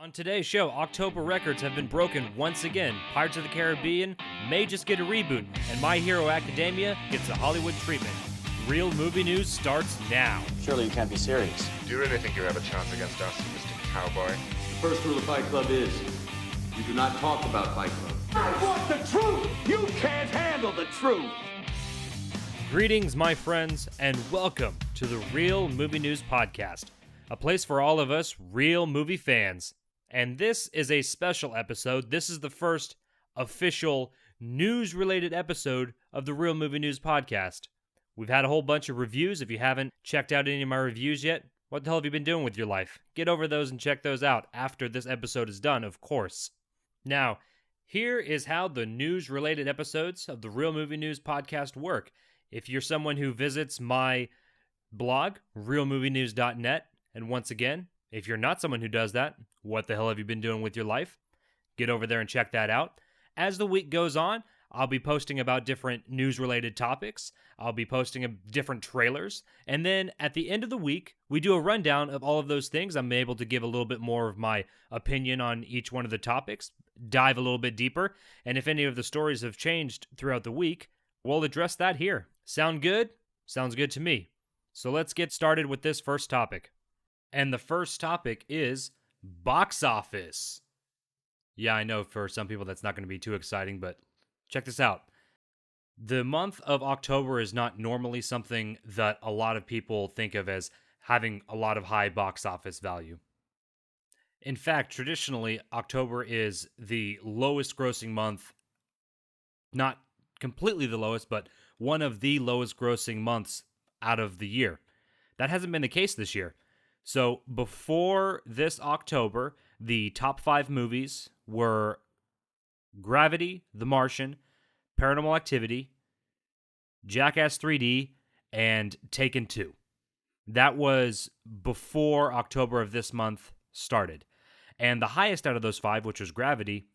On today's show, October records have been broken once again. Pirates of the Caribbean may just get a reboot, and My Hero Academia gets a Hollywood treatment. Real movie news starts now. Surely you can't be serious. Do you really think you have a chance against us, Mr. Cowboy? The first rule of Fight Club is, you do not talk about Fight Club. I want the truth! You can't handle the truth! Greetings, my friends, and welcome to the Real Movie News Podcast, a place for all of us real movie fans. And this is a special episode. This is the first official news-related episode of the Real Movie News Podcast. We've had a whole bunch of reviews. If you haven't checked out any of my reviews yet, what the hell have you been doing with your life? Get over those and check those out after this episode is done, of course. Now, here is how the news-related episodes of the Real Movie News Podcast work. If you're someone who visits my blog, realmovienews.net, and once again, if you're not someone who does that, what the hell have you been doing with your life? Get over there and check that out. As the week goes on, I'll be posting about different news-related topics. I'll be posting different trailers. And then at the end of the week, we do a rundown of all of those things. I'm able to give a little bit more of my opinion on each one of the topics, dive a little bit deeper. And if any of the stories have changed throughout the week, we'll address that here. Sound good? Sounds good to me. So let's get started with this first topic. And the first topic is box office. Yeah, I know for some people that's not going to be too exciting, but check this out. The month of October is not normally something that a lot of people think of as having a lot of high box office value. In fact, traditionally, October is the lowest grossing month, not completely the lowest, but one of the lowest grossing months out of the year. That hasn't been the case this year. So before this October, the top 5 movies were Gravity, The Martian, Paranormal Activity, Jackass 3D, and Taken 2. That was before October of this month started. And the highest out of those 5, which was Gravity,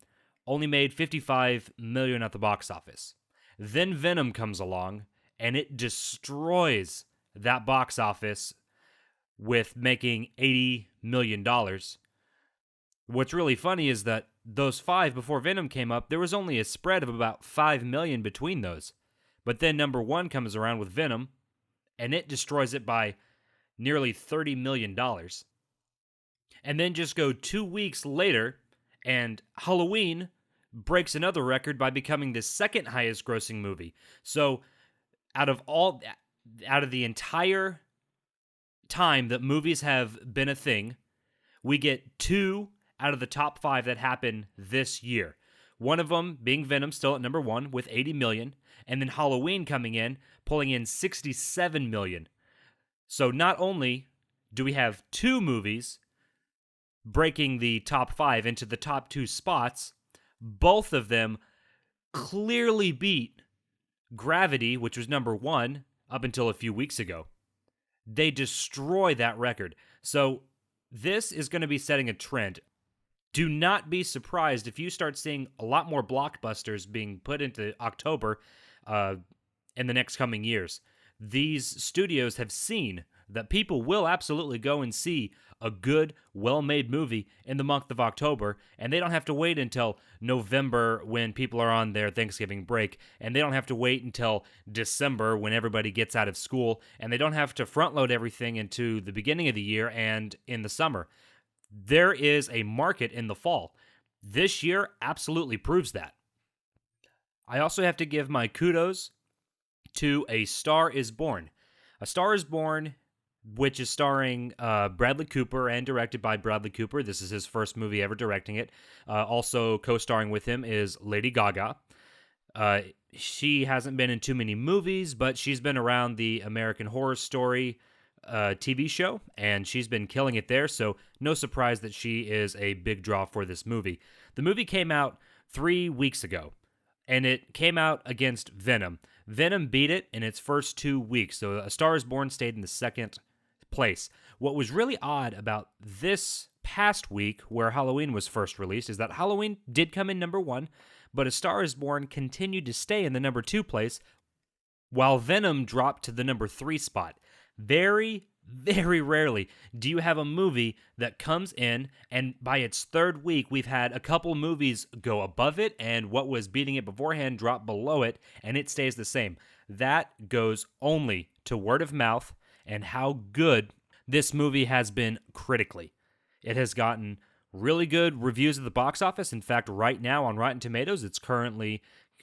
only made $55 million at the box office. Then Venom comes along, and it destroys that box office with making $80 million. What's really funny is that those 5 before Venom came up, there was only a spread of about $5 million between those. But then number 1 comes around with Venom, and it destroys it by nearly $30 million. And then just go 2 weeks later, and Halloween breaks another record by becoming the second highest grossing movie. So out of the entire time that movies have been a thing, we get 2 out of the top 5 that happen this year. One of them being Venom, still at number 1 with $80 million, and then Halloween coming in, pulling in $67 million. So not only do we have 2 movies breaking the top 5 into the top 2 spots, both of them clearly beat Gravity, which was number 1 up until a few weeks ago. They destroy that record. So this is going to be setting a trend. Do not be surprised if you start seeing a lot more blockbusters being put into October in the next coming years. These studios have seen that people will absolutely go and see a good, well-made movie in the month of October, and they don't have to wait until November when people are on their Thanksgiving break, and they don't have to wait until December when everybody gets out of school, and they don't have to front-load everything into the beginning of the year and in the summer. There is a market in the fall. This year absolutely proves that. I also have to give my kudos to A Star is Born. A Star is Born, which is starring Bradley Cooper and directed by Bradley Cooper. This is his first movie ever directing it. Also co-starring with him is Lady Gaga. She hasn't been in too many movies, but she's been around the American Horror Story TV show, and she's been killing it there, so no surprise that she is a big draw for this movie. The movie came out 3 weeks ago, and it came out against Venom. Venom beat it in its first 2 weeks, so A Star is Born stayed in the second place. What was really odd about this past week, where Halloween was first released, is that Halloween did come in number 1, but A Star is Born continued to stay in the number 2 place, while Venom dropped to the number 3 spot. Very, Very rarely do you have a movie that comes in, and by its third week, we've had a couple movies go above it, and what was beating it beforehand drop below it, and it stays the same. That goes only to word of mouth and how good this movie has been critically. It has gotten really good reviews at the box office. In fact, right now on Rotten Tomatoes, it's currently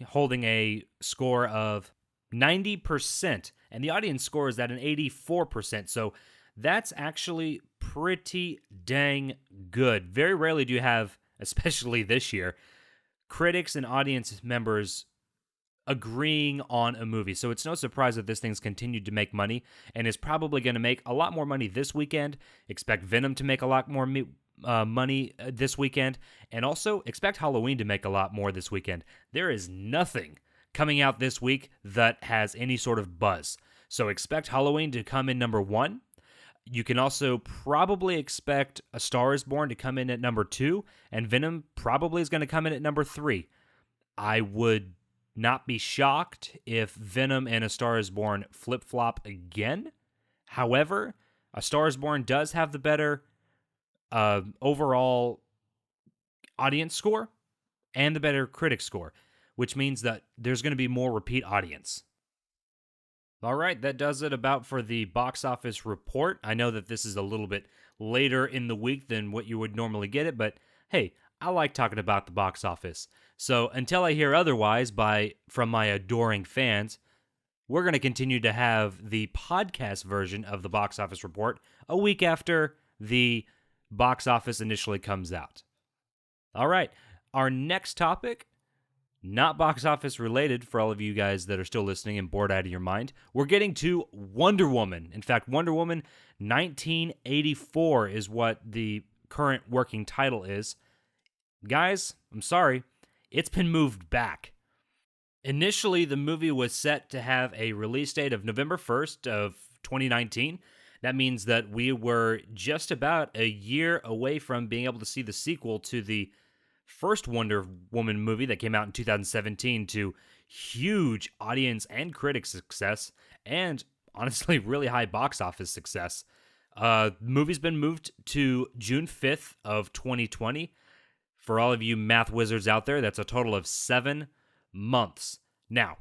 holding a score of 90%, and the audience score is at an 84%. So that's actually pretty dang good. Very rarely do you have, especially this year, critics and audience members agreeing on a movie. So it's no surprise that this thing's continued to make money and is probably going to make a lot more money this weekend. Expect Venom to make a lot more money this weekend, and also expect Halloween to make a lot more this weekend. There is nothing coming out this week that has any sort of buzz. So expect Halloween to come in number 1. You can also probably expect A Star is Born to come in at number 2, and Venom probably is going to come in at number 3. I would not be shocked if Venom and A Star is Born flip-flop again. However, A Star is Born does have the better overall audience score and the better critic score, which means that there's going to be more repeat audience. All right, that does it about for the box office report. I know that this is a little bit later in the week than what you would normally get it, but hey, I like talking about the box office. So until I hear otherwise from my adoring fans, we're going to continue to have the podcast version of the box office report a week after the box office initially comes out. All right, our next topic, not box office related for all of you guys that are still listening and bored out of your mind. We're getting to Wonder Woman. In fact, Wonder Woman 1984 is what the current working title is. Guys, I'm sorry, it's been moved back. Initially, the movie was set to have a release date of November 1st of 2019. That means that we were just about a year away from being able to see the sequel to the first Wonder Woman movie that came out in 2017 to huge audience and critic success, and honestly, really high box office success. The movie's been moved to June 5th of 2020. For all of you math wizards out there, that's a total of 7 months. Now,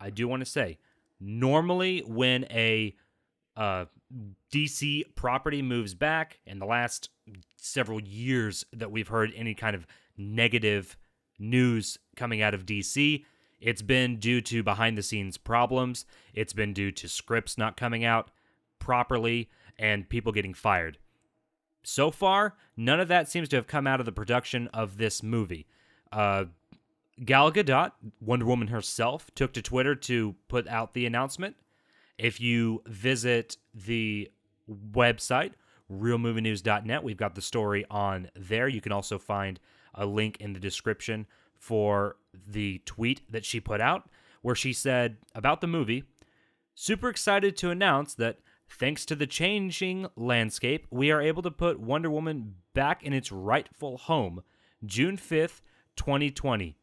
I do want to say, normally when a DC property moves back, in the last several years that we've heard any kind of negative news coming out of DC, it's been due to behind-the-scenes problems, it's been due to scripts not coming out properly, and people getting fired. So far, none of that seems to have come out of the production of this movie. Gal Gadot, Wonder Woman herself, took to Twitter to put out the announcement. If you visit the website, realmovienews.net, we've got the story on there. You can also find a link in the description for the tweet that she put out, where she said about the movie, "Super excited to announce that thanks to the changing landscape, we are able to put Wonder Woman back in its rightful home, June 5th, 2020.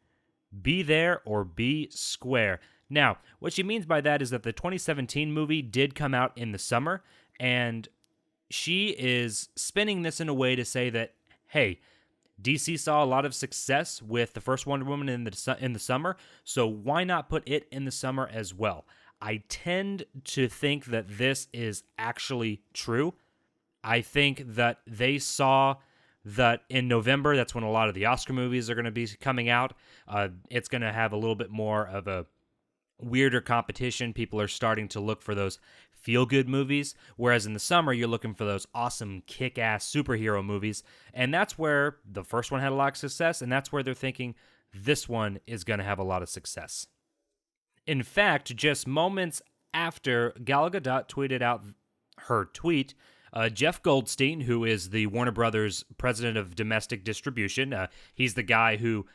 Be there or be square." Now, what she means by that is that the 2017 movie did come out in the summer, and she is spinning this in a way to say that, hey, DC saw a lot of success with the first Wonder Woman in the summer, so why not put it in the summer as well? I tend to think that this is actually true. I think that they saw that in November, that's when a lot of the Oscar movies are going to be coming out. It's going to have a little bit more of a weirder competition. People are starting to look for those feel-good movies, whereas in the summer, you're looking for those awesome kick-ass superhero movies, and that's where the first one had a lot of success, and that's where they're thinking this one is going to have a lot of success. In fact, just moments after Gal Gadot tweeted out her tweet, Jeff Goldstein, who is the Warner Brothers president of domestic distribution, he's the guy who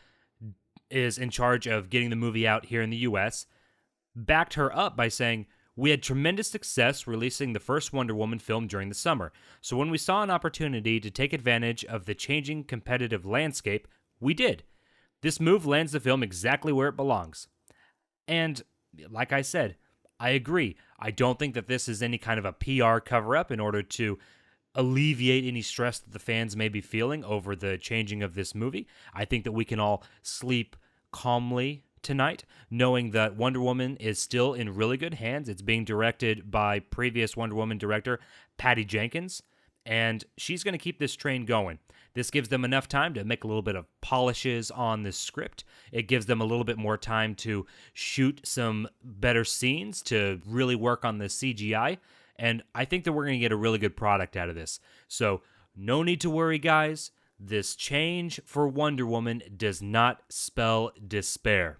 is in charge of getting the movie out here in the U.S., backed her up by saying, "We had tremendous success releasing the first Wonder Woman film during the summer, so when we saw an opportunity to take advantage of the changing competitive landscape, we did. This move lands the film exactly where it belongs." And like I said, I agree. I don't think that this is any kind of a PR cover-up in order to alleviate any stress that the fans may be feeling over the changing of this movie. I think that we can all sleep calmly tonight, knowing that Wonder Woman is still in really good hands. It's being directed by previous Wonder Woman director Patty Jenkins, and she's going to keep this train going. This gives them enough time to make a little bit of polishes on the script. It gives them a little bit more time to shoot some better scenes, to really work on the CGI, and I think that we're going to get a really good product out of this. So no need to worry, guys. This change for Wonder Woman does not spell despair.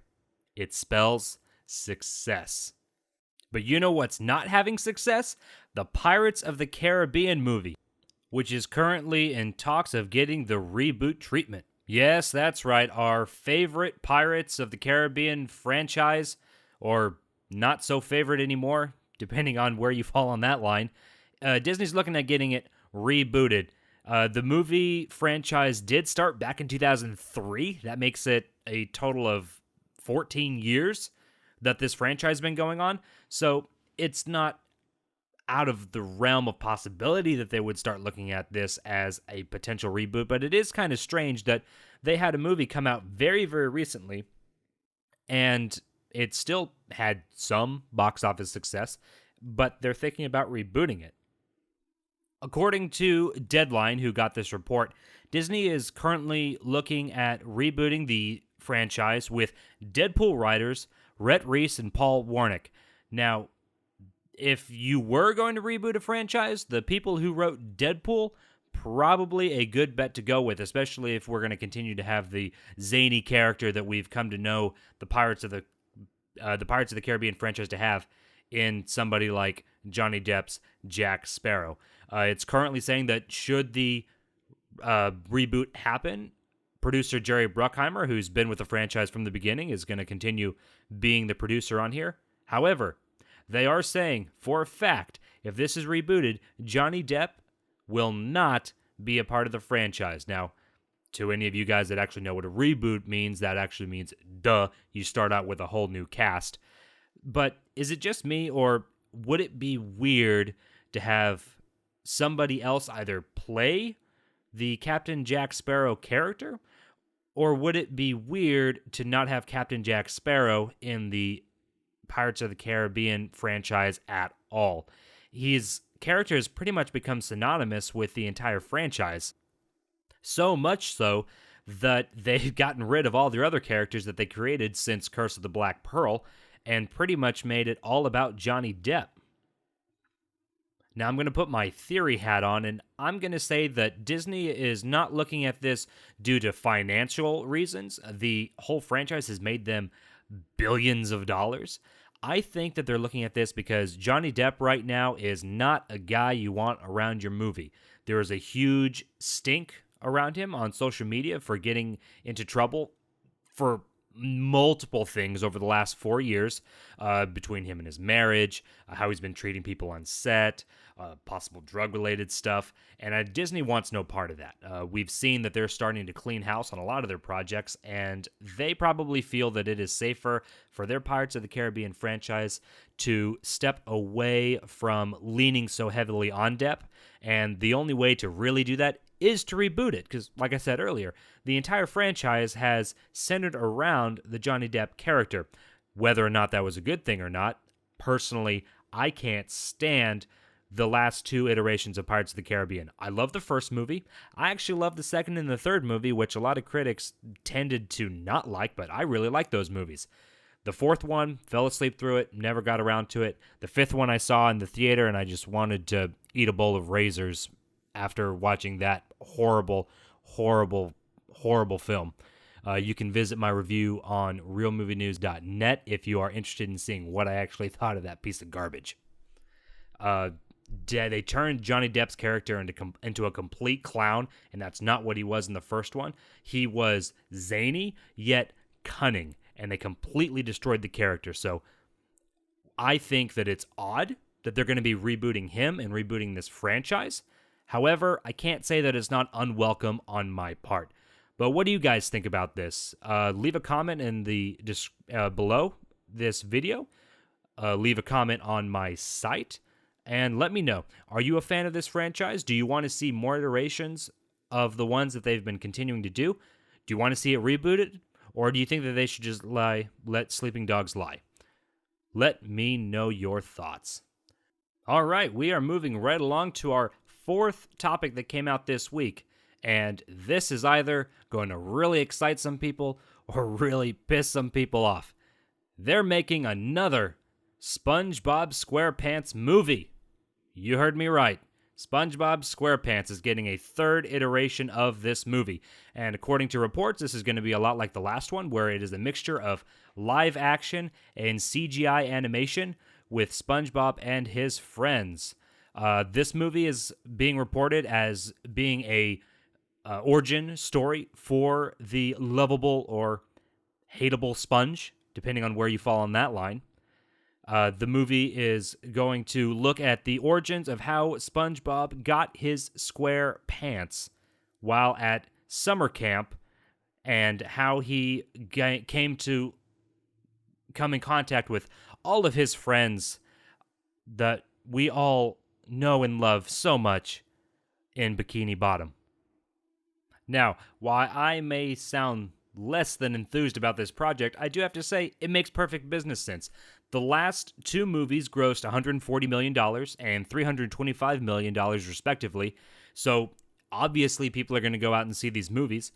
It spells success. But you know what's not having success? The Pirates of the Caribbean movie, which is currently in talks of getting the reboot treatment. Yes, that's right, our favorite Pirates of the Caribbean franchise, or not so favorite anymore, depending on where you fall on that line. Disney's looking at getting it rebooted. The movie franchise did start back in 2003. That makes it a total of 14 years that this franchise has been going on. So it's not out of the realm of possibility that they would start looking at this as a potential reboot, but it is kind of strange that they had a movie come out very, very recently, and it still had some box office success, but they're thinking about rebooting it. According to Deadline, who got this report, Disney is currently looking at rebooting the franchise with Deadpool writers Rhett Reese and Paul Wernick. Now, if you were going to reboot a franchise, the people who wrote Deadpool, probably a good bet to go with, especially if we're going to continue to have the zany character that we've come to know the Pirates of the Caribbean franchise to have in somebody like Johnny Depp's Jack Sparrow. It's currently saying that should the reboot happen, producer Jerry Bruckheimer, who's been with the franchise from the beginning, is going to continue being the producer on here. However, they are saying for a fact, if this is rebooted, Johnny Depp will not be a part of the franchise. Now, to any of you guys that actually know what a reboot means, that actually means, duh, you start out with a whole new cast. But is it just me, or would it be weird to have somebody else either play the Captain Jack Sparrow character, or would it be weird to not have Captain Jack Sparrow in the Pirates of the Caribbean franchise at all? His character has pretty much become synonymous with the entire franchise. So much so that they've gotten rid of all their other characters that they created since Curse of the Black Pearl and pretty much made it all about Johnny Depp. Now, I'm going to put my theory hat on, and I'm going to say that Disney is not looking at this due to financial reasons. The whole franchise has made them billions of dollars. I think that they're looking at this because Johnny Depp right now is not a guy you want around your movie. There is a huge stink around him on social media for getting into trouble for multiple things over the last 4 years, between him and his marriage, how he's been treating people on set, possible drug-related stuff, and Disney wants no part of that. We've seen that they're starting to clean house on a lot of their projects, and they probably feel that it is safer for their Pirates of the Caribbean franchise to step away from leaning so heavily on Depp, and the only way to really do that is to reboot it, because, like I said earlier, the entire franchise has centered around the Johnny Depp character. Whether or not that was a good thing or not, personally, I can't stand the last two iterations of Pirates of the Caribbean. I love the first movie. I actually love the second and the third movie, which a lot of critics tended to not like, but I really like those movies. The fourth one, fell asleep through it, never got around to it. The fifth one I saw in the theater, and I just wanted to eat a bowl of razors after watching that horrible, horrible, horrible film. You can visit my review on realmovienews.net if you are interested in seeing what I actually thought of that piece of garbage. They turned Johnny Depp's character into a complete clown, and that's not what he was in the first one. He was zany, yet cunning, and they completely destroyed the character. So I think that it's odd that they're going to be rebooting him and rebooting this franchise. However, I can't say that it's not unwelcome on my part. But what do you guys think about this? Leave a comment in the below this video. leave a comment on my site and let me know. Are you a fan of this franchise? Do you want to see more iterations of the ones that they've been continuing to do? Do you want to see it rebooted? Or do you think that they should just let sleeping dogs lie? Let me know your thoughts. All right, we are moving right along to our fourth topic that came out this week. And this is either going to really excite some people or really piss some people off. They're making another SpongeBob SquarePants movie. You heard me right. SpongeBob SquarePants is getting a third iteration of this movie. And according to reports, this is going to be a lot like the last one, where it is a mixture of live action and CGI animation with SpongeBob and his friends. This movie is being reported as being a origin story for the lovable or hateable Sponge, depending on where you fall on that line. The movie is going to look at the origins of how SpongeBob got his square pants while at summer camp and how he came to come in contact with all of his friends that we all know and love so much in Bikini Bottom. Now, while I may sound less than enthused about this project, I do have to say it makes perfect business sense. The last two movies grossed $140 million and $325 million respectively, so obviously people are going to go out and see these movies.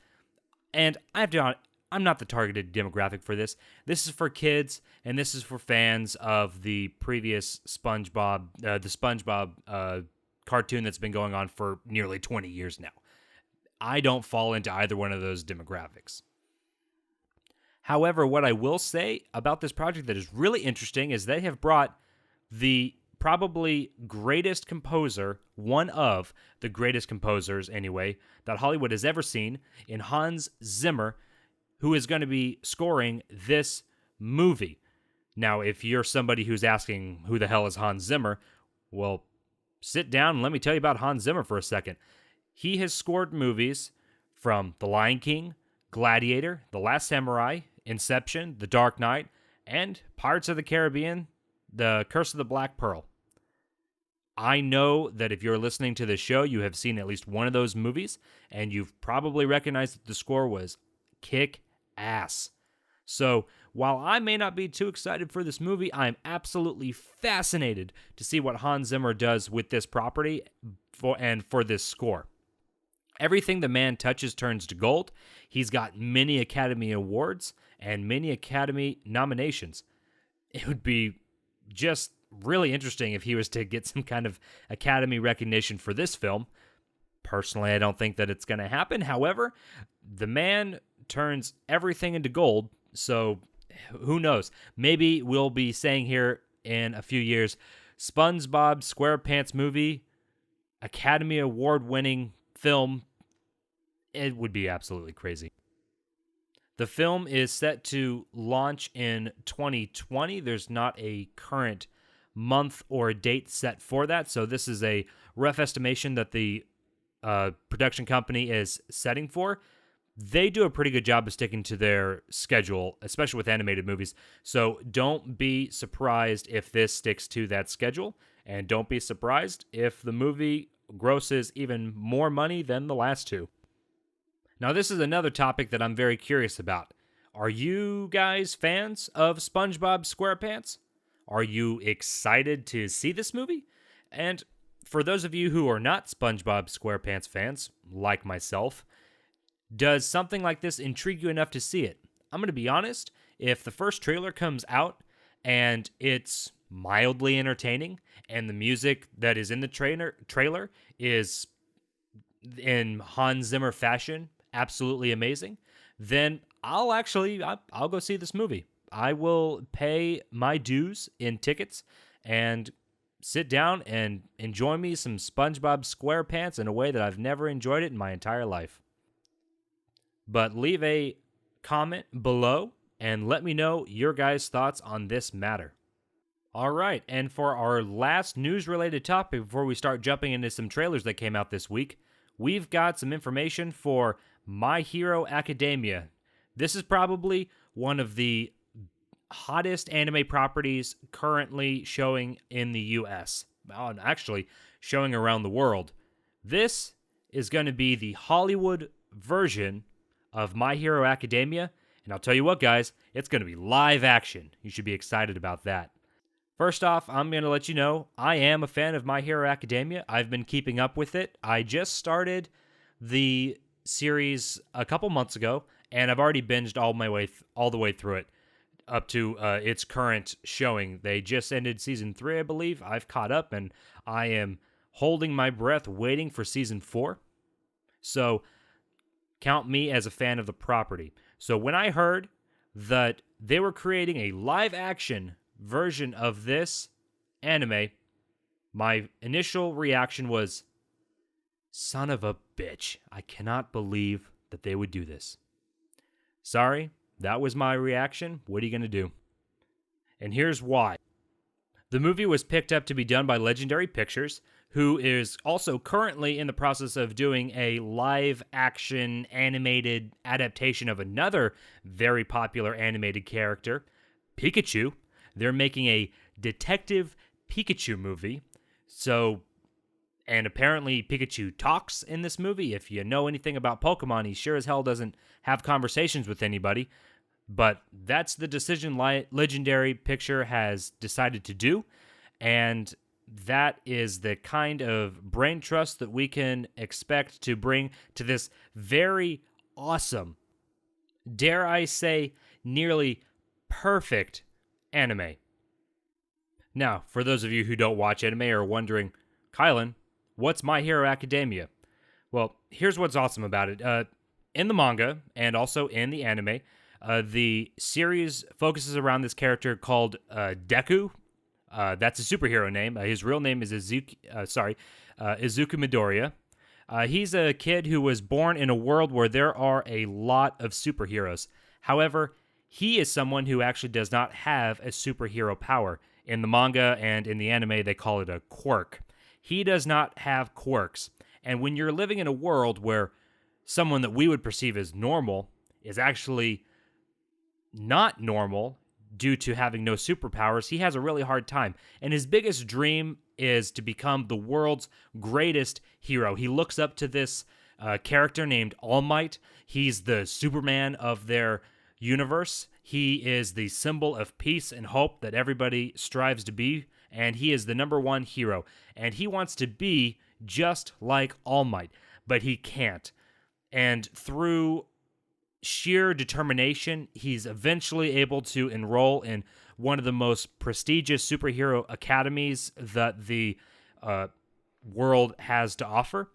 And I'm not the targeted demographic for this. This is for kids, and this is for fans of the previous SpongeBob, the SpongeBob cartoon that's been going on for nearly 20 years now. I don't fall into either one of those demographics. However, what I will say about this project that is really interesting is they have brought the probably greatest composer, one of the greatest composers anyway, that Hollywood has ever seen, in Hans Zimmer, who is going to be scoring this movie. Now, if you're somebody who's asking who the hell is Hans Zimmer, well, sit down and let me tell you about Hans Zimmer for a second. He has scored movies from The Lion King, Gladiator, The Last Samurai, Inception, The Dark Knight, and Pirates of the Caribbean, The Curse of the Black Pearl. I know that if you're listening to this show, you have seen at least one of those movies, and you've probably recognized that the score was kick-ass. So, while I may not be too excited for this movie, I'm absolutely fascinated to see what Hans Zimmer does with this property for this score. Everything the man touches turns to gold. He's got many Academy Awards and many Academy nominations. It would be just really interesting if he was to get some kind of Academy recognition for this film. Personally, I don't think that it's going to happen. However, the man turns everything into gold, so who knows? Maybe we'll be saying here in a few years, SpongeBob SquarePants movie, Academy Award-winning film. It would be absolutely crazy. The film is set to launch in 2020. There's not a current month or a date set for that, so this is a rough estimation that the production company is setting for. They do a pretty good job of sticking to their schedule, especially with animated movies, so don't be surprised if this sticks to that schedule, and don't be surprised if the movie grosses even more money than the last two. Now, this is another topic that I'm very curious about. Are you guys fans of SpongeBob SquarePants? Are you excited to see this movie? And for those of you who are not SpongeBob SquarePants fans, like myself, does something like this intrigue you enough to see it? I'm going to be honest, if the first trailer comes out and it's mildly entertaining and the music that is in the trailer is in Hans Zimmer fashion, absolutely amazing, then I'll go see this movie. I will pay my dues in tickets and sit down and enjoy me some SpongeBob SquarePants in a way that I've never enjoyed it in my entire life. But leave a comment below and let me know your guys' thoughts on this matter. All right, and for our last news-related topic before we start jumping into some trailers that came out this week, we've got some information for My Hero Academia. This is probably one of the hottest anime properties currently showing in the US, and actually showing around the world. This is going to be the Hollywood version of My Hero Academia, and I'll tell you what, guys, it's going to be live action. You should be excited about that. First off, I'm going to let you know I am a fan of My Hero Academia. I've been keeping up with it. I just started the series a couple months ago, and I've already binged all the way through it up to its current showing. They just ended season 3, I believe. I've caught up, and I am holding my breath waiting for season 4. So count me as a fan of the property. So when I heard that they were creating a live action version of this anime, my initial reaction was, son of a bitch, I cannot believe that they would do this. Sorry, that was my reaction. What are you going to do? And here's why. The movie was picked up to be done by Legendary Pictures, who is also currently in the process of doing a live-action animated adaptation of another very popular animated character, Pikachu. They're making a Detective Pikachu movie. And apparently Pikachu talks in this movie. If you know anything about Pokemon, he sure as hell doesn't have conversations with anybody. But that's the decision Legendary Picture has decided to do. And that is the kind of brain trust that we can expect to bring to this very awesome, dare I say, nearly perfect anime. Now, for those of you who don't watch anime or are wondering, Kylan, what's My Hero Academia? Well, here's what's awesome about it. In the manga and also in the anime, the series focuses around this character called Deku. That's a superhero name. His real name is Izuku Midoriya. He's a kid who was born in a world where there are a lot of superheroes. However, he is someone who actually does not have a superhero power. In the manga and in the anime, they call it a quirk. He does not have quirks. And when you're living in a world where someone that we would perceive as normal is actually not normal due to having no superpowers, he has a really hard time. And his biggest dream is to become the world's greatest hero. He looks up to this character named All Might. He's the Superman of their universe. He is the symbol of peace and hope that everybody strives to be, and he is the number one hero. And he wants to be just like All Might, but he can't. And through sheer determination, he's eventually able to enroll in one of the most prestigious superhero academies that the world has to offer,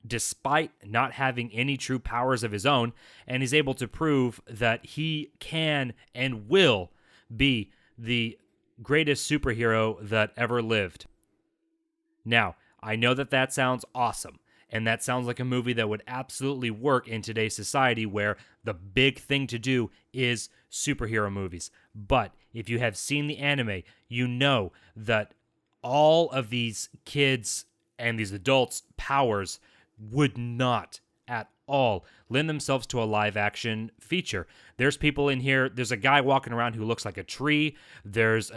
despite not having any true powers of his own, and he's able to prove that he can and will be the greatest superhero that ever lived. Now, I know that sounds awesome, and that sounds like a movie that would absolutely work in today's society where the big thing to do is superhero movies. But if you have seen the anime, you know that all of these kids and these adults' powers would not at all lend themselves to a live-action feature. There's people in here. There's a guy walking around who looks like a tree. There's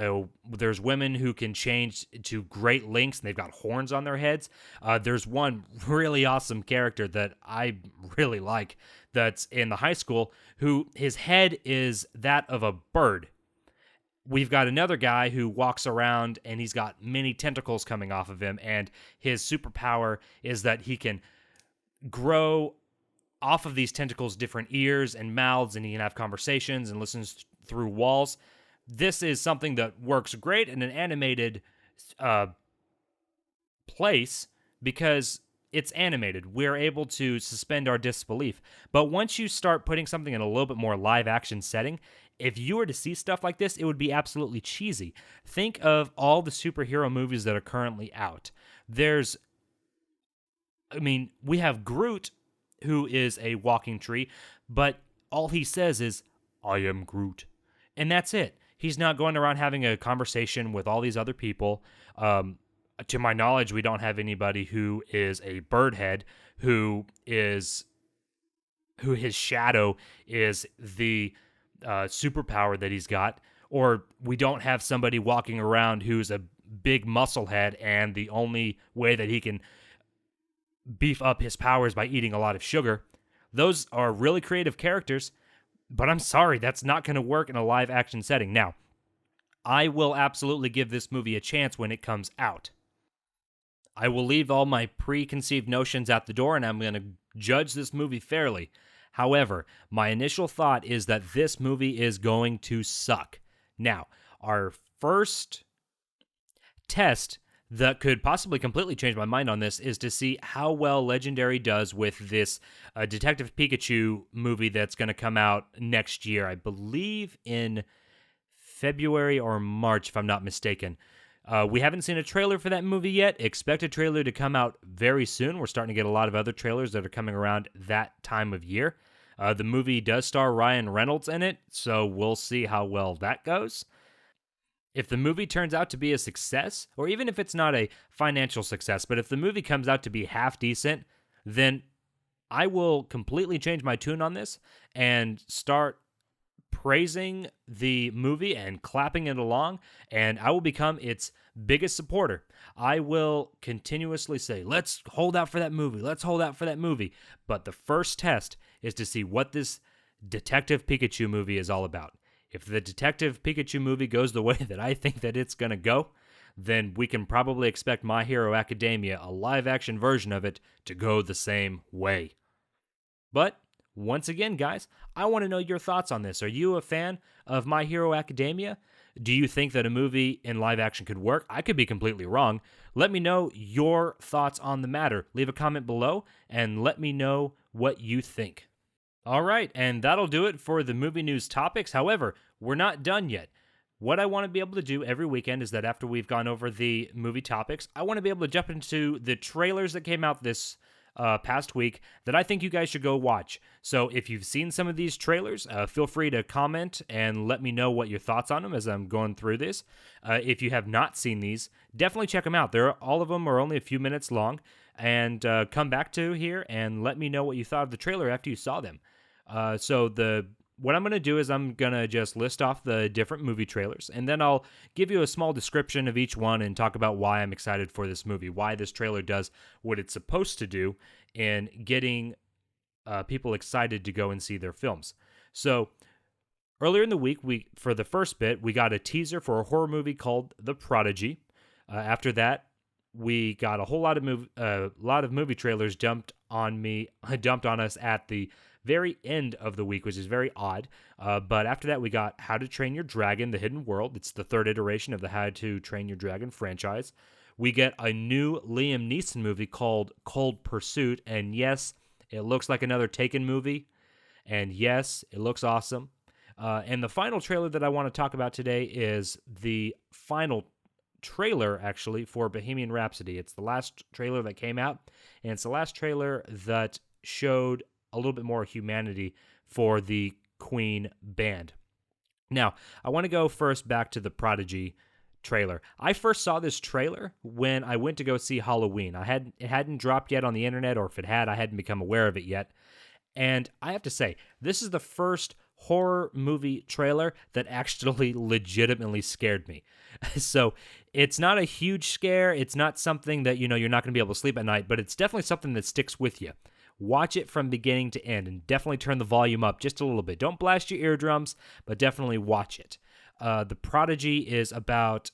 women who can change to great lengths, and they've got horns on their heads. There's one really awesome character that I really like that's in the high school who his head is that of a bird. We've got another guy who walks around and he's got many tentacles coming off of him, and his superpower is that he can grow off of these tentacles different ears and mouths, and he can have conversations and listens through walls. This is something that works great in an animated place because it's animated. We're able to suspend our disbelief. But once you start putting something in a little bit more live action setting, if you were to see stuff like this, it would be absolutely cheesy. Think of all the superhero movies that are currently out. We have Groot, who is a walking tree, but all he says is, "I am Groot." And that's it. He's not going around having a conversation with all these other people. To my knowledge, we don't have anybody who is a birdhead, who his shadow is the superpower that he's got, Or we don't have somebody walking around who's a big musclehead and the only way that he can beef up his powers by eating a lot of sugar. Those are really creative characters, but I'm sorry, that's not going to work in a live action setting. Now, I will absolutely give this movie a chance when it comes out. I will leave all my preconceived notions at the door, and I'm going to judge this movie fairly. However, my initial thought is that this movie is going to suck. Now, our first test that could possibly completely change my mind on this is to see how well Legendary does with this Detective Pikachu movie that's going to come out next year. I believe in February or March, if I'm not mistaken. We haven't seen a trailer for that movie yet. Expect a trailer to come out very soon. We're starting to get a lot of other trailers that are coming around that time of year. The movie does star Ryan Reynolds in it, so we'll see how well that goes. If the movie turns out to be a success, or even if it's not a financial success, but if the movie comes out to be half decent, then I will completely change my tune on this and start praising the movie and clapping it along, and I will become its biggest supporter. I will continuously say, let's hold out for that movie, let's hold out for that movie. But the first test is to see what this Detective Pikachu movie is all about. If the Detective Pikachu movie goes the way that I think that it's going to go, then we can probably expect My Hero Academia, a live-action version of it, to go the same way. But once again, guys, I want to know your thoughts on this. Are you a fan of My Hero Academia? Do you think that a movie in live action could work? I could be completely wrong. Let me know your thoughts on the matter. Leave a comment below and let me know what you think. All right, and that'll do it for the movie news topics. However, we're not done yet. What I want to be able to do every weekend is that after we've gone over the movie topics, I want to be able to jump into the trailers that came out this past week that I think you guys should go watch. So if you've seen some of these trailers, feel free to comment and let me know what your thoughts on them as I'm going through this. If you have not seen these, definitely check them out. All of them are only a few minutes long, and come back to here and let me know what you thought of the trailer after you saw them. What I'm going to do is I'm going to just list off the different movie trailers, and then I'll give you a small description of each one and talk about why I'm excited for this movie, why this trailer does what it's supposed to do in getting people excited to go and see their films. So earlier in the week, for the first bit, we got a teaser for a horror movie called The Prodigy. After that, we got a whole lot of movie trailers dumped on us at the very end of the week, which is very odd. But after that, we got How to Train Your Dragon, The Hidden World. It's the third iteration of the How to Train Your Dragon franchise. We get a new Liam Neeson movie called Cold Pursuit. And yes, it looks like another Taken movie. And yes, it looks awesome. And the final trailer that I want to talk about today is the final trailer, actually, for Bohemian Rhapsody. It's the last trailer that came out, and it's the last trailer that showed a little bit more humanity for the Queen band. Now, I want to go first back to the Prodigy trailer. I first saw this trailer when I went to go see Halloween. It hadn't dropped yet on the internet, or if it had, I hadn't become aware of it yet. And I have to say, this is the first horror movie trailer that actually legitimately scared me. So it's not a huge scare. It's not something that, you're not going to be able to sleep at night, but it's definitely something that sticks with you. Watch it from beginning to end, and definitely turn the volume up just a little bit. Don't blast your eardrums, but definitely watch it. The Prodigy is about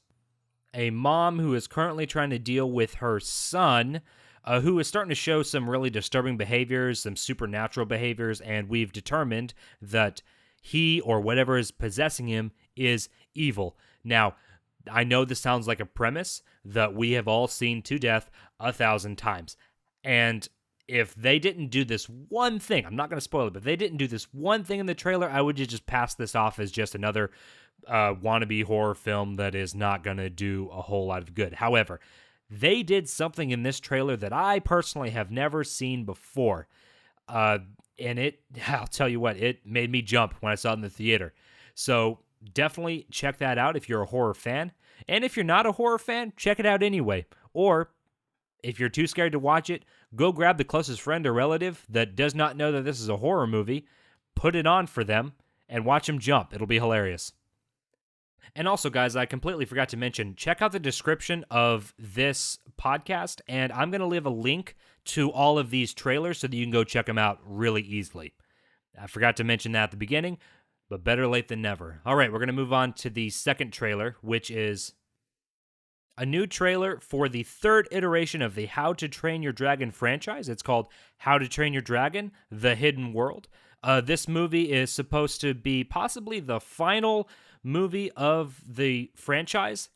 a mom who is currently trying to deal with her son, who is starting to show some really disturbing behaviors, some supernatural behaviors, and we've determined that he or whatever is possessing him is evil. Now, I know this sounds like a premise that we have all seen to death 1,000 times, and if they didn't do this one thing, I'm not going to spoil it, but if they didn't do this one thing in the trailer, I would just pass this off as just another wannabe horror film that is not going to do a whole lot of good. However, they did something in this trailer that I personally have never seen before. And I'll tell you what, it made me jump when I saw it in the theater. So definitely check that out if you're a horror fan. And if you're not a horror fan, check it out anyway. Or if you're too scared to watch it, go grab the closest friend or relative that does not know that this is a horror movie, put it on for them, and watch them jump. It'll be hilarious. And also, guys, I completely forgot to mention, check out the description of this podcast, and I'm going to leave a link to all of these trailers so that you can go check them out really easily. I forgot to mention that at the beginning, but better late than never. All right, we're going to move on to the second trailer, which is a new trailer for the third iteration of the How to Train Your Dragon franchise. It's called How to Train Your Dragon: The Hidden World. This movie is supposed to be possibly the final movie of the franchise.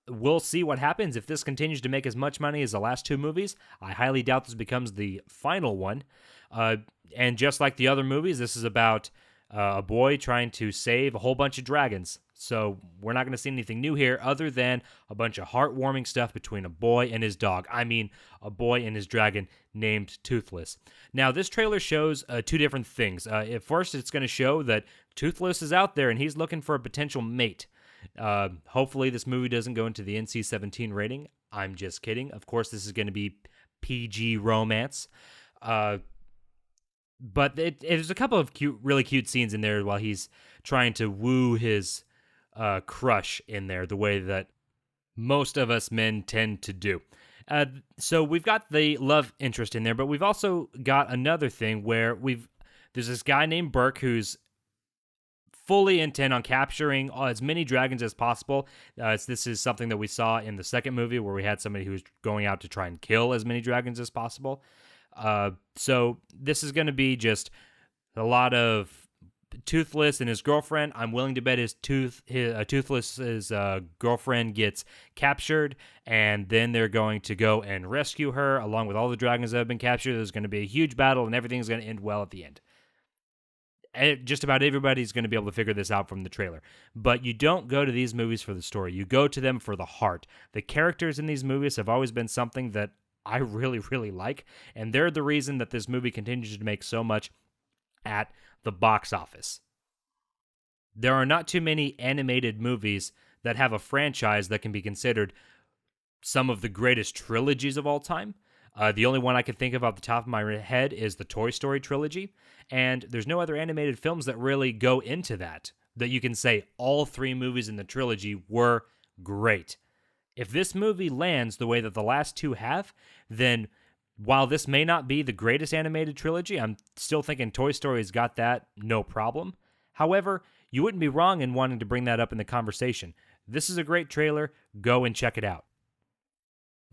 We'll see what happens if this continues to make as much money as the last two movies. I highly doubt this becomes the final one. And just like the other movies, this is about a boy trying to save a whole bunch of dragons. So we're not going to see anything new here other than a bunch of heartwarming stuff between a boy and his dog. I mean, a boy and his dragon named Toothless. Now, this trailer shows two different things. At first, it's going to show that Toothless is out there and he's looking for a potential mate. Hopefully, this movie doesn't go into the NC-17 rating. I'm just kidding. Of course, this is going to be PG romance. But there's a couple of really cute scenes in there while he's trying to woo his crush in there, the way that most of us men tend to do. So we've got the love interest in there, but we've also got another thing where there's this guy named Burke who's fully intent on capturing as many dragons as possible. This is something that we saw in the second movie where we had somebody who was going out to try and kill as many dragons as possible. So this is going to be just a lot of Toothless and his girlfriend. I'm willing to bet Toothless's girlfriend gets captured, and then they're going to go and rescue her along with all the dragons that have been captured. There's going to be a huge battle, and everything's going to end well at the end. Just about everybody's going to be able to figure this out from the trailer. But you don't go to these movies for the story. You go to them for the heart. The characters in these movies have always been something that I really, really like, and they're the reason that this movie continues to make so much at the box office. There are not too many animated movies that have a franchise that can be considered some of the greatest trilogies of all time. The only one I can think of off the top of my head is the Toy Story trilogy, and there's no other animated films that really go into that you can say all three movies in the trilogy were great. If this movie lands the way that the last two have, then while this may not be the greatest animated trilogy, I'm still thinking Toy Story's got that no problem. However, you wouldn't be wrong in wanting to bring that up in the conversation. This is a great trailer. Go and check it out.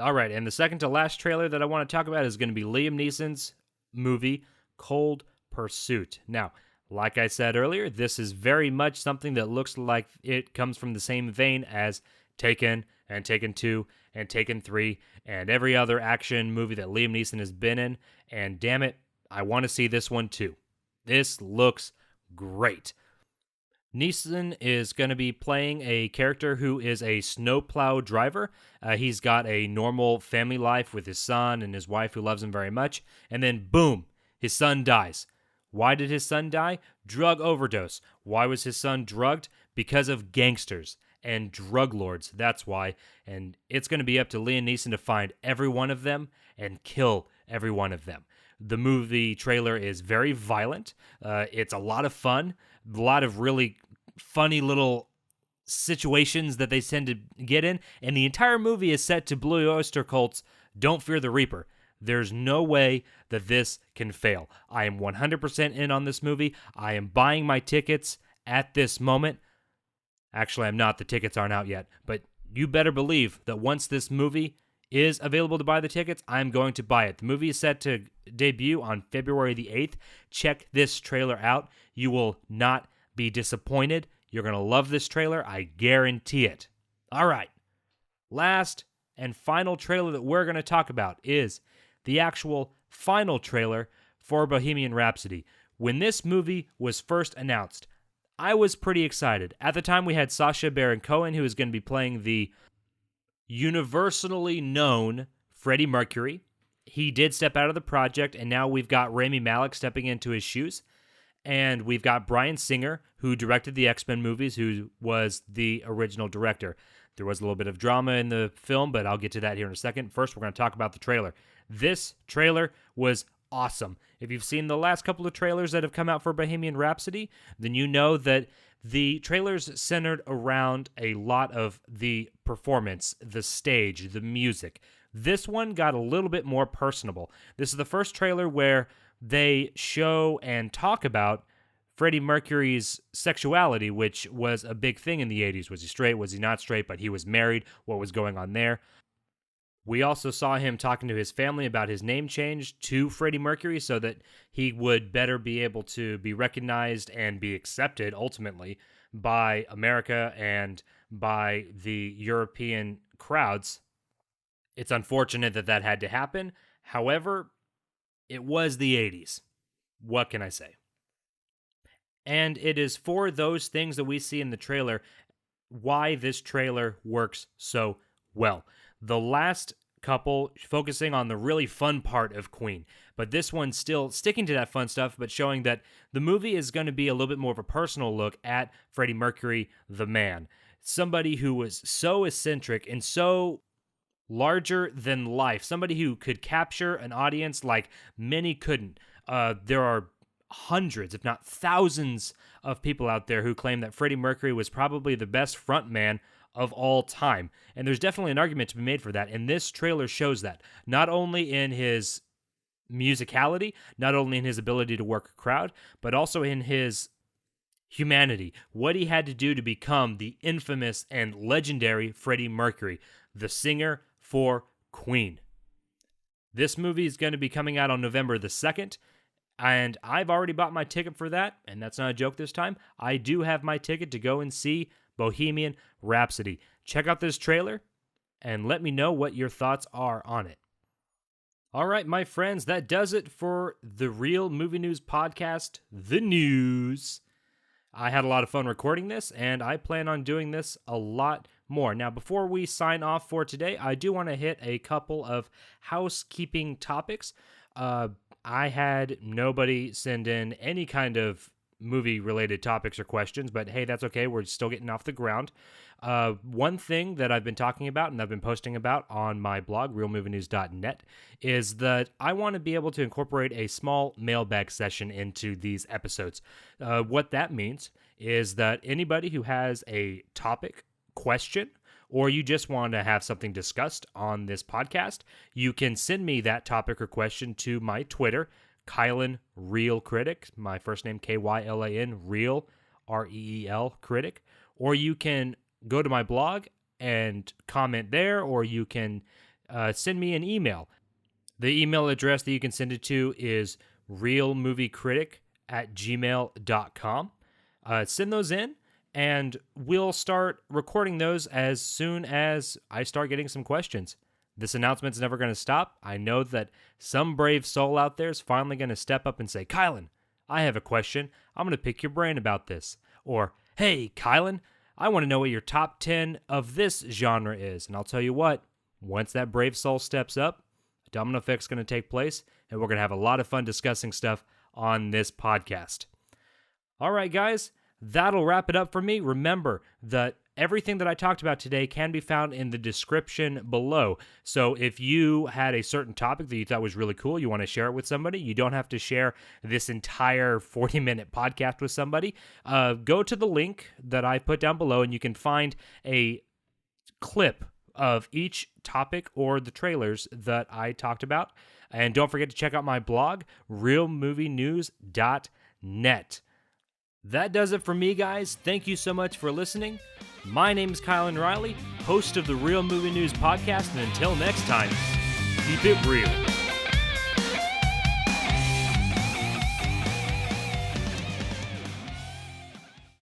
All right, and the second to last trailer that I want to talk about is going to be Liam Neeson's movie, Cold Pursuit. Now, like I said earlier, this is very much something that looks like it comes from the same vein as Taken and Taken 2 and Taken 3 and every other action movie that Liam Neeson has been in. And damn it, I want to see this one too. This looks great. Neeson is going to be playing a character who is a snowplow driver. He's got a normal family life with his son and his wife who loves him very much. And then boom, his son dies. Why did his son die? Drug overdose. Why was his son drugged? Because of gangsters and drug lords. That's why. And it's going to be up to Liam Neeson to find every one of them and kill every one of them. The movie trailer is very violent. It's a lot of fun. A lot of really funny little situations that they tend to get in. And the entire movie is set to Blue Oyster Cult's Don't Fear the Reaper. There's no way that this can fail. I am 100% in on this movie. I am buying my tickets at this moment. Actually, I'm not. The tickets aren't out yet. But you better believe that once this movie is available to buy the tickets, I'm going to buy it. The movie is set to debut on February the 8th. Check this trailer out. You will not be disappointed. You're going to love this trailer. I guarantee it. All right. Last and final trailer that we're going to talk about is the actual final trailer for Bohemian Rhapsody. When this movie was first announced, I was pretty excited. At the time, we had Sacha Baron Cohen, who is going to be playing the universally known Freddie Mercury. He did step out of the project, and now we've got Rami Malek stepping into his shoes. And we've got Bryan Singer, who directed the X-Men movies, who was the original director. There was a little bit of drama in the film, but I'll get to that here in a second. First, we're going to talk about the trailer. This trailer was awesome. If you've seen the last couple of trailers that have come out for Bohemian Rhapsody, then you know that the trailers centered around a lot of the performance, the stage, the music. This one got a little bit more personable. This is the first trailer where they show and talk about Freddie Mercury's sexuality, which was a big thing in the 80s. Was he straight? Was he not straight? But he was married. What was going on there? We also saw him talking to his family about his name change to Freddie Mercury so that he would better be able to be recognized and be accepted, ultimately, by America and by the European crowds. It's unfortunate that that had to happen. However, it was the 80s. What can I say? And it is for those things that we see in the trailer why this trailer works so well. The last couple focusing on the really fun part of Queen, but this one still sticking to that fun stuff, but showing that the movie is going to be a little bit more of a personal look at Freddie Mercury, the man. Somebody who was so eccentric and so larger than life. Somebody who could capture an audience like many couldn't. There are hundreds, if not thousands, of people out there who claim that Freddie Mercury was probably the best frontman of all time. And there's definitely an argument to be made for that. And this trailer shows that, not only in his musicality, not only in his ability to work a crowd, but also in his humanity, what he had to do to become the infamous and legendary Freddie Mercury, the singer for Queen. This movie is going to be coming out on November the 2nd, and I've already bought my ticket for that, and that's not a joke this time. I do have my ticket to go and see Bohemian Rhapsody. Check out this trailer, and let me know what your thoughts are on it. All right, my friends, that does it for the Real Movie News Podcast, The News. I had a lot of fun recording this, and I plan on doing this a lot more. Now, before we sign off for today, I do want to hit a couple of housekeeping topics. I had nobody send in any kind of movie-related topics or questions, but hey, that's okay. We're still getting off the ground. One thing that I've been talking about and I've been posting about on my blog, realmovienews.net, is that I want to be able to incorporate a small mailbag session into these episodes. What that means is that anybody who has a topic, question, or you just want to have something discussed on this podcast, you can send me that topic or question to my Twitter, Kylan Real Critic, my first name Kylan Real REEL Critic, or you can go to my blog and comment there, or you can send me an email. The email address that you can send it to is realmoviecritic@gmail.com. Send those in, and we'll start recording those as soon as I start getting some questions. This announcement's never going to stop. I know that some brave soul out there is finally going to step up and say, Kylan, I have a question. I'm going to pick your brain about this. Or, hey, Kylan, I want to know what your top 10 of this genre is. And I'll tell you what, once that brave soul steps up, a domino effect's going to take place, and we're going to have a lot of fun discussing stuff on this podcast. All right, guys, that'll wrap it up for me. Remember that everything that I talked about today can be found in the description below. So if you had a certain topic that you thought was really cool, you want to share it with somebody, you don't have to share this entire 40-minute podcast with somebody. Go to the link that I put down below, and you can find a clip of each topic or the trailers that I talked about. And don't forget to check out my blog, realmovienews.net. That does it for me, guys. Thank you so much for listening. My name is Kylan Riley, host of the Real Movie News Podcast, and until next time, keep it real.